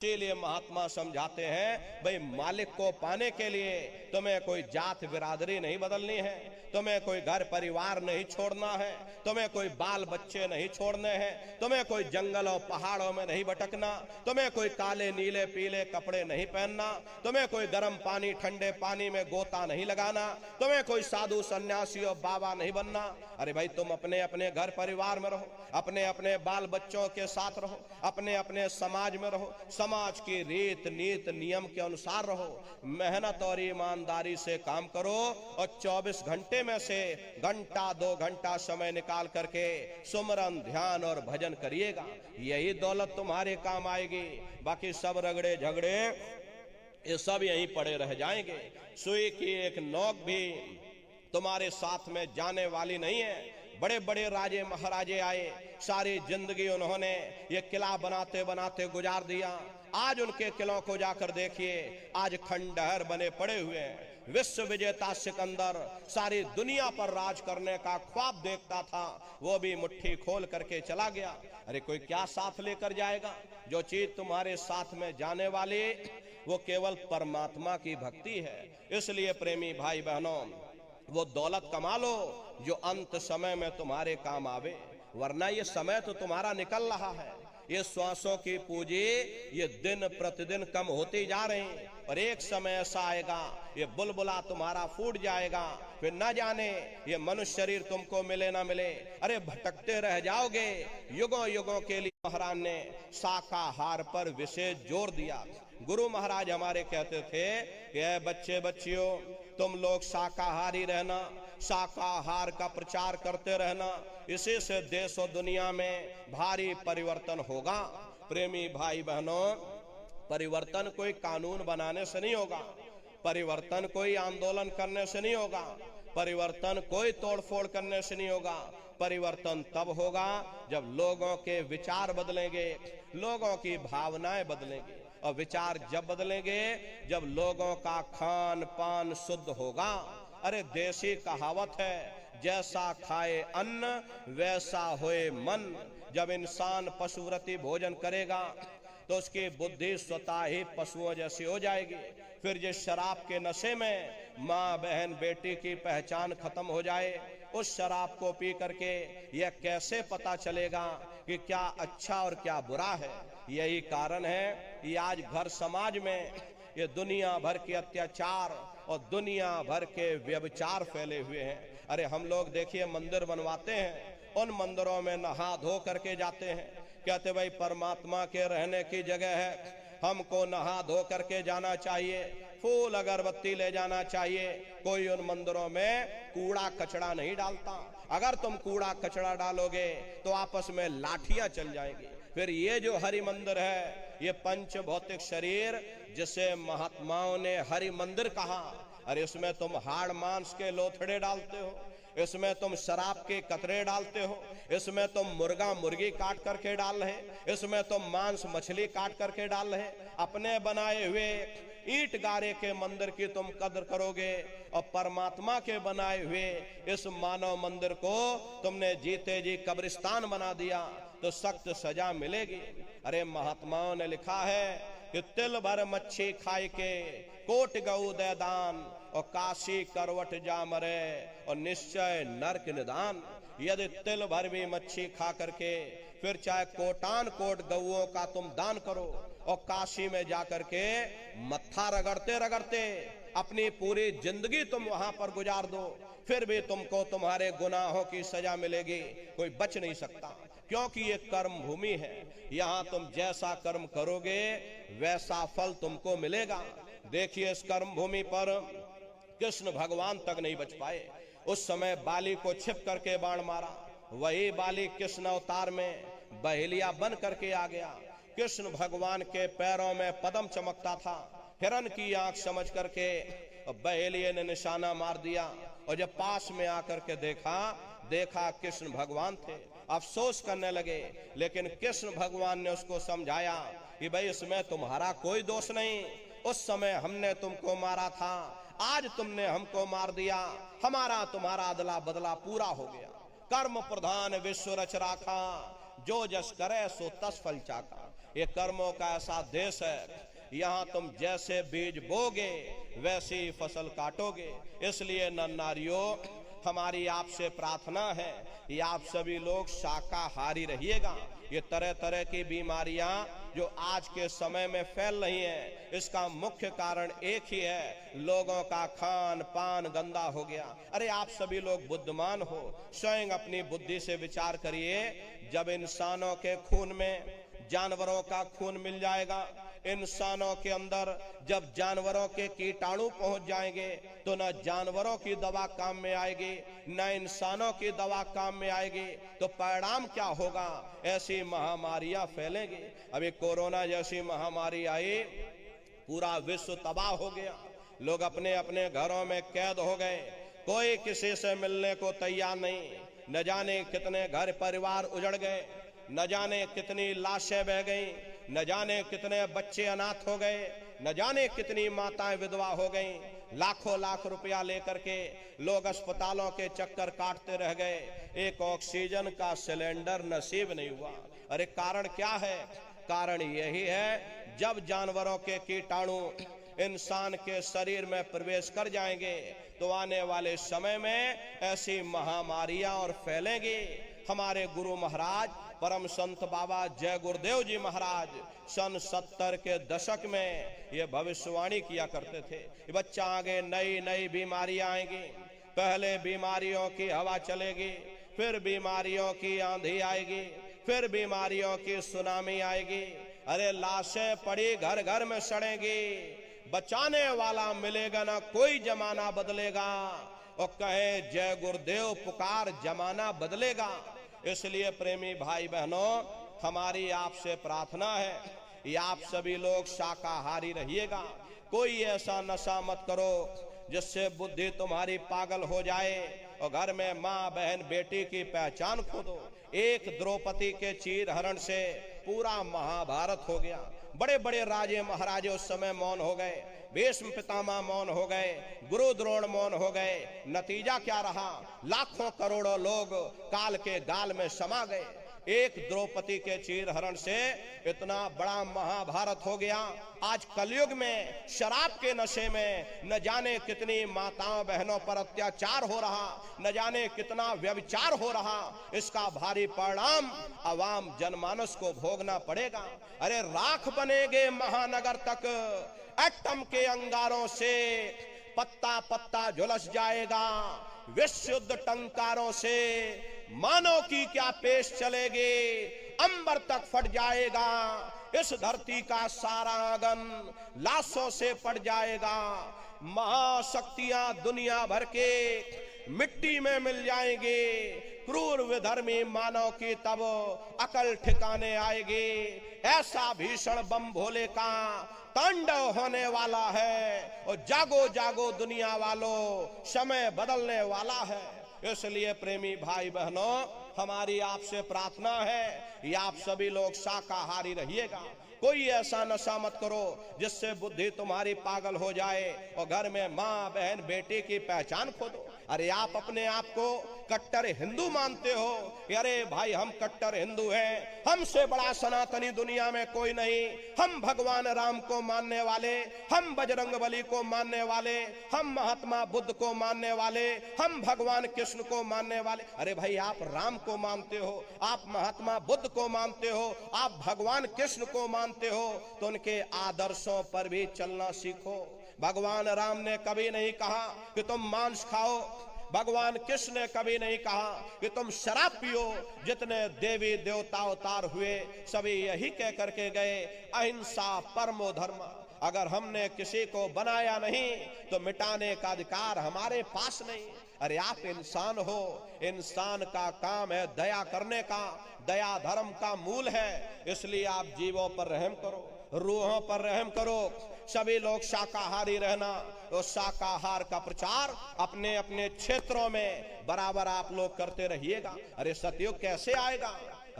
इसीलिए महात्मा समझाते हैं, भाई मालिक को पाने के लिए तुम्हें कोई जात बिरादरी नहीं बदलनी है, तुम्हें कोई घर परिवार नहीं छोड़ना है, तुम्हें कोई बाल बच्चे नहीं छोड़ने हैं, तुम्हें कोई जंगल और पहाड़ों में नहीं भटकना, तुम्हें कोई काले नीले पीले कपड़े नहीं पहनना, तुम्हें कोई गर्म पानी ठंडे पानी में गोता नहीं लगाना, तुम्हें कोई साधु सन्यासी और बाबा नहीं बनना। अरे भाई तुम अपने अपने घर परिवार में रहो, अपने अपने बाल बच्चों के साथ रहो, अपने अपने समाज में रहो, समाज की रीत नीत नियम के अनुसार रहो, मेहनत और ईमानदारी से काम करो और 24 घंटे में से घंटा 2 घंटा समय निकाल करके सुमरन ध्यान और भजन करिएगा, यही दौलत तुम्हारे काम आएगी। बाकी सब रगड़े झगड़े ये सब यहीं पड़े रह जाएंगे। सुई की एक नोक भी तुम्हारे साथ में जाने वाली नहीं है। बड़े बड़े राजे महाराजे आए, सारी जिंदगी उन्होंने ये किला बनाते बनाते गुजार दिया। आज उनके किलों को जाकर देखिए, आज खंडहर बने पड़े हुए हैं। विश्व विजेता सिकंदर सारी दुनिया पर राज करने का ख्वाब देखता था, वो भी मुट्ठी खोल करके चला गया। अरे कोई क्या साथ लेकर जाएगा? जो चीज तुम्हारे साथ में जाने वाली वो केवल परमात्मा की भक्ति है। इसलिए प्रेमी भाई बहनों, वो दौलत कमा लो जो अंत समय में तुम्हारे काम आवे, वरना ये समय तो तुम्हारा निकल रहा है। ये श्वासों की पूंजी ये दिन प्रतिदिन कम होती जा रही है और एक समय ऐसा आएगा ये बुलबुला तुम्हारा फूट जाएगा, फिर न जाने ये मनुष्य शरीर तुमको मिले ना मिले। अरे भटकते रह जाओगे। युगों युगों के लिए महाराज ने शाकाहार पर विशेष जोर दिया। गुरु महाराज हमारे कहते थे कि बच्चे बच्चियों तुम लोग शाकाहारी रहना, शाकाहार का प्रचार करते रहना, इसी से देश और दुनिया में भारी परिवर्तन होगा। प्रेमी भाई बहनों, परिवर्तन कोई कानून बनाने से नहीं होगा, परिवर्तन कोई आंदोलन करने से नहीं होगा, परिवर्तन कोई तोड़फोड़ करने से नहीं होगा। परिवर्तन तब होगा जब लोगों के विचार बदलेंगे, लोगों की भावनाएं बदलेंगी, और विचार जब बदलेंगे जब लोगों का खान पान शुद्ध होगा। अरे देसी कहावत है, जैसा खाए अन्न वैसा होए मन। जब इंसान पशुव्रती भोजन करेगा तो उसकी बुद्धि स्वतः ही पशुओं जैसी हो जाएगी। फिर जिस शराब के नशे में माँ बहन बेटी की पहचान खत्म हो जाए, उस शराब को पी करके यह कैसे पता चलेगा कि क्या अच्छा और क्या बुरा है? यही कारण है कि आज घर समाज में ये दुनिया भर के अत्याचार और दुनिया भर के व्यभिचार फैले हुए हैं। अरे हम लोग देखिए मंदिर बनवाते हैं, उन मंदिरों में नहा धो करके जाते हैं, कहते भाई परमात्मा के रहने की जगह है, हमको नहा धो करके जाना चाहिए, फूल अगरबत्ती ले जाना चाहिए। कोई उन मंदिरों में कूड़ा कचड़ा नहीं डालता। अगर तुम कूड़ा कचड़ा डालोगे तो आपस में लाठियां चल जाएंगी। फिर ये जो हरि मंदिर है, ये पंच भौतिक शरीर जिसे महात्माओं ने हरि मंदिर कहा, अरे इसमें तुम हाड़ मांस के लोथड़े डालते हो, इसमें तुम शराब के कतरे डालते हो, इसमें तुम मुर्गा मुर्गी काट करके डाल रहे, इसमें तुम मांस मछली काट करके डाल रहे। अपने बनाए हुए ईंट गारे के मंदिर की तुम कदर करोगे और परमात्मा के बनाए हुए इस मानव मंदिर को तुमने जीते जी कब्रिस्तान बना दिया तो सख्त सजा मिलेगी। अरे महात्माओं ने लिखा है कि तिल भर मच्छी खाई के कोट गऊ दे दान और काशी करवट जा मरे और निश्चय नरक निदान। यदि तिल भर भी मच्छी खा करके फिर चाहे कोटान कोट गऊओं का तुम दान करो और काशी में जाकर के मत्था रगड़ते रगड़ते अपनी पूरी जिंदगी तुम वहां पर गुजार दो, फिर भी तुमको तुम्हारे गुनाहों की सजा मिलेगी, कोई बच नहीं सकता। क्योंकि ये कर्म भूमि है, यहाँ तुम जैसा कर्म करोगे वैसा फल तुमको मिलेगा। देखिए इस कर्म भूमि पर कृष्ण भगवान तक नहीं बच पाए। उस समय बाली को छिप करके बाण मारा, वही बाली कृष्ण अवतार में बहेलिया बन करके आ गया। कृष्ण भगवान के पैरों में पद्म चमकता था, हिरण की आंख समझ करके बहेलिये ने निशाना मार दिया और जब पास में आकर के देखा कृष्ण भगवान थे, अफसोस करने लगे। लेकिन कृष्ण भगवान ने उसको समझाया कि भाई इसमें तुम्हारा कोई दोष नहीं, उस समय हमने तुमको मारा था, आज तुमने हमको मार दिया, हमारा तुम्हारा अदला बदला पूरा हो गया। कर्म प्रधान विश्व रच राखा, जो जस करे सो तस फल चाका। ये कर्मों का ऐसा देश है, यहाँ तुम जैसे बीज बोगे वैसी ही फसल काटोगे। इसलिए नर नारियों, हमारी आपसे प्रार्थना है कि आप सभी लोग शाकाहारी रहिएगा। ये तरह तरह की बीमारियां जो आज के समय में फैल रही हैं, इसका मुख्य कारण एक ही है, लोगों का खान पान गंदा हो गया। अरे आप सभी लोग बुद्धिमान हो, स्वयं अपनी बुद्धि से विचार करिए। जब इंसानों के खून में जानवरों का खून मिल जाएगा, इंसानों के अंदर जब जानवरों के कीटाणु पहुंच जाएंगे, तो न जानवरों की दवा काम में आएगी न इंसानों की दवा काम में आएगी। तो परिणाम क्या होगा? ऐसी महामारियां फैलेंगी। अभी कोरोना जैसी महामारी आई, पूरा विश्व तबाह हो गया, लोग अपने अपने घरों में कैद हो गए, कोई किसी से मिलने को तैयार नहीं। न जाने कितने घर परिवार उजड़ गए, न जाने कितनी लाशें बह गईं, न जाने कितने बच्चे अनाथ हो गए, न जाने कितनी माताएं विधवा हो गईं। लाखों लाख रुपया लेकर के लोग अस्पतालों के चक्कर काटते रह गए, एक ऑक्सीजन का सिलेंडर नसीब नहीं हुआ। अरे कारण क्या है? कारण यही है, जब जानवरों के कीटाणु इंसान के शरीर में प्रवेश कर जाएंगे तो आने वाले समय में ऐसी महामारियां और फैलेंगी। हमारे गुरु महाराज परम संत बाबा जय गुरुदेव जी महाराज सन 70 के दशक में ये भविष्यवाणी किया करते थे, बच्चा आगे नई नई बीमारियां आएंगी। पहले बीमारियों की हवा चलेगी, फिर बीमारियों की आंधी आएगी, फिर बीमारियों की सुनामी आएगी। अरे लाशें पड़ी घर घर में सड़ेंगी, बचाने वाला मिलेगा ना कोई, जमाना बदलेगा। और कहे जय गुरुदेव पुकार, जमाना बदलेगा। इसलिए प्रेमी भाई बहनों, हमारी आपसे प्रार्थना है कि आप सभी लोग शाकाहारी रहिएगा। कोई ऐसा नशा मत करो जिससे बुद्धि तुम्हारी पागल हो जाए और घर में माँ बहन बेटी की पहचान खो दो। एक द्रौपदी के चीर हरण से पूरा महाभारत हो गया। बड़े बड़े राजे महाराजे उस समय मौन हो गए, भीष्म पितामह मौन हो गए, गुरु द्रोण मौन हो गए। नतीजा क्या रहा? लाखों करोड़ों लोग काल के गाल में समा गए। एक द्रौपदी के चीर हरण से इतना बड़ा महाभारत हो गया। आज कलयुग में शराब के नशे में न जाने कितनी माताओं बहनों पर अत्याचार हो रहा, न जाने कितना व्यभिचार हो रहा। इसका भारी परिणाम आवाम जनमानस को भोगना पड़ेगा। अरे राख बनेगे महानगर तक, एटम के अंगारों से पत्ता पत्ता झुलस जाएगा। विश्व युद्ध टंकारों से मानव की क्या पेश चलेगी, अंबर तक फट जाएगा। इस धरती का सारा आंगन लाशों से पड़ जाएगा। महाशक्तियां दुनिया भर के मिट्टी में मिल जाएंगी। क्रूर विधर्मी मानव की तब अकल ठिकाने आएगी। ऐसा भीषण बम भोले का तांडव होने वाला है। और जागो जागो दुनिया वालों, समय बदलने वाला है। इसलिए प्रेमी भाई बहनों, हमारी आपसे प्रार्थना है कि आप सभी लोग शाकाहारी रहिएगा। कोई ऐसा नशा मत करो जिससे बुद्धि तुम्हारी पागल हो जाए और घर में माँ बहन बेटी की पहचान खो दो। अरे आप अपने आप को कट्टर हिंदू मानते हो, अरे भाई हम कट्टर हिंदू हैं, हमसे बड़ा सनातनी दुनिया में कोई नहीं। हम भगवान राम को मानने वाले, हम बजरंगबली को मानने वाले, हम महात्मा बुद्ध को मानने वाले, हम भगवान कृष्ण को मानने वाले। अरे भाई आप राम को मानते हो, आप महात्मा बुद्ध को मानते हो, आप भगवान कृष्ण को मानते हो, तो उनके आदर्शों पर भी चलना सीखो। भगवान राम ने कभी नहीं कहा कि तुम मांस खाओ, भगवान कृष्ण ने कभी नहीं कहा कि तुम शराब पियो। जितने देवी देवता अवतार हुए सभी यही कह करके गए, अहिंसा परमो धर्म। अगर हमने किसी को बनाया नहीं तो मिटाने का अधिकार हमारे पास नहीं। अरे आप इंसान हो, इंसान का काम है दया करने का, दया धर्म का मूल है। इसलिए आप जीवों पर रहम करो, रूहों पर रहम करो। सभी लोग शाकाहारी रहना, तो शाकाहार का प्रचार अपने अपने क्षेत्रों में बराबर आप लोग करते रहिएगा। अरे सतयुग कैसे आएगा?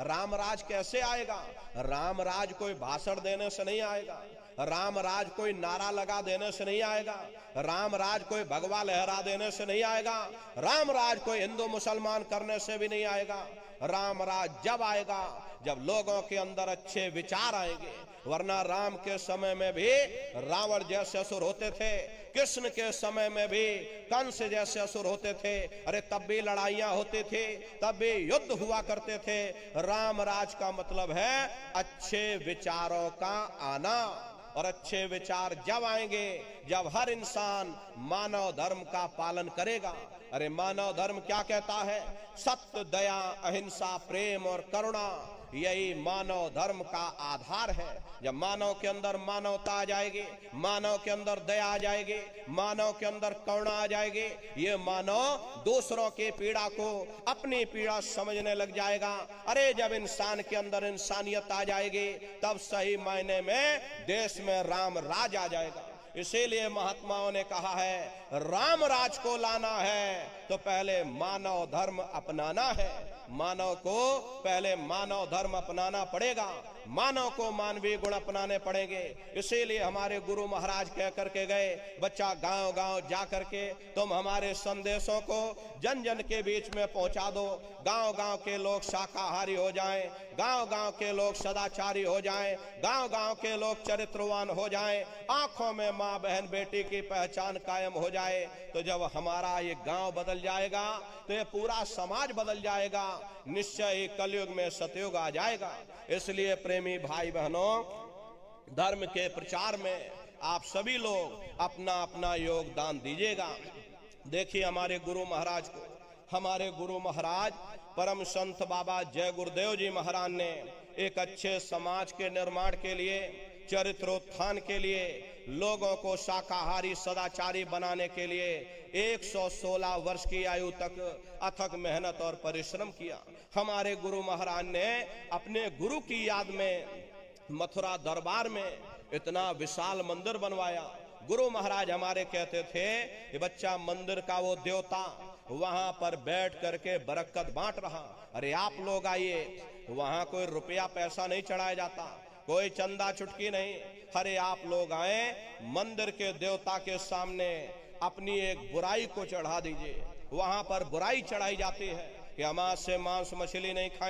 रामराज कैसे आएगा? रामराज कोई भाषण देने से नहीं आएगा, रामराज कोई नारा लगा देने से नहीं आएगा, रामराज कोई भगवा लहरा देने से नहीं आएगा, रामराज कोई हिंदू मुसलमान करने से भी नहीं आएगा। रामराज जब आएगा जब लोगों के अंदर अच्छे विचार आएंगे। वरना राम के समय में भी रावण जैसे असुर होते थे, कृष्ण के समय में भी कंस जैसे असुर होते थे। अरे तब भी लड़ाइयां होती थी, तब भी युद्ध हुआ करते थे। राम राज का मतलब है अच्छे विचारों का आना। और अच्छे विचार जब आएंगे जब हर इंसान मानव धर्म का पालन करेगा। अरे मानव धर्म क्या कहता है? सत्य, दया, अहिंसा, प्रेम और करुणा, यही मानव धर्म का आधार है। जब मानव के अंदर मानवता आ जाएगी, मानव के अंदर दया आ जाएगी, मानव के अंदर करुणा आ जाएगी, ये मानव दूसरों की पीड़ा को अपनी पीड़ा समझने लग जाएगा। अरे जब इंसान के अंदर इंसानियत आ जाएगी तब सही मायने में देश में राम राज आ जाएगा। इसीलिए महात्माओं ने कहा है राम राज को लाना है तो पहले मानव धर्म अपनाना है। मानव को पहले मानव धर्म अपनाना पड़ेगा, मानव को मानवीय गुण अपनाने पड़ेंगे। इसीलिए हमारे गुरु महाराज कह करके गए, बच्चा गांव गांव जा करके तुम हमारे संदेशों को जन जन के बीच में पहुंचा दो। गांव गांव के लोग शाकाहारी हो जाएं, गांव गांव के लोग सदाचारी हो जाएं, गांव गांव के लोग चरित्रवान हो जाएं, आंखों में माँ बहन बेटी की पहचान कायम हो जाए। तो जब हमारा ये गांव बदल जाएगा तो ये पूरा समाज बदल जाएगा। निश्चय ही कलयुग में सतयुग आ जाएगा। इसलिए प्रेमी भाई बहनों, धर्म के प्रचार में आप सभी लोग अपना अपना योगदान दीजिएगा। देखिए हमारे गुरु महाराज को, हमारे गुरु महाराज परम संत बाबा जय गुरुदेव जी महाराज ने एक अच्छे समाज के निर्माण के लिए, चरित्रोत्थान के लिए, लोगों को शाकाहारी सदाचारी बनाने के लिए 116 वर्ष की आयु तक अथक मेहनत और परिश्रम किया। हमारे गुरु महाराज ने अपने गुरु की याद में मथुरा दरबार में इतना विशाल मंदिर बनवाया। गुरु महाराज हमारे कहते थे कि बच्चा मंदिर का वो देवता वहां पर बैठ करके बरकत बांट रहा। अरे आप लोग आइए, वहां कोई रुपया पैसा नहीं चढ़ाया जाता, कोई चंदा चुटकी नहीं। अरे आप लोग आए, मंदिर के देवता के सामने अपनी एक बुराई को चढ़ा दीजिए। वहां पर बुराई चढ़ाई जाती है कि हम आज से मांस मछली नहीं खाएंगे,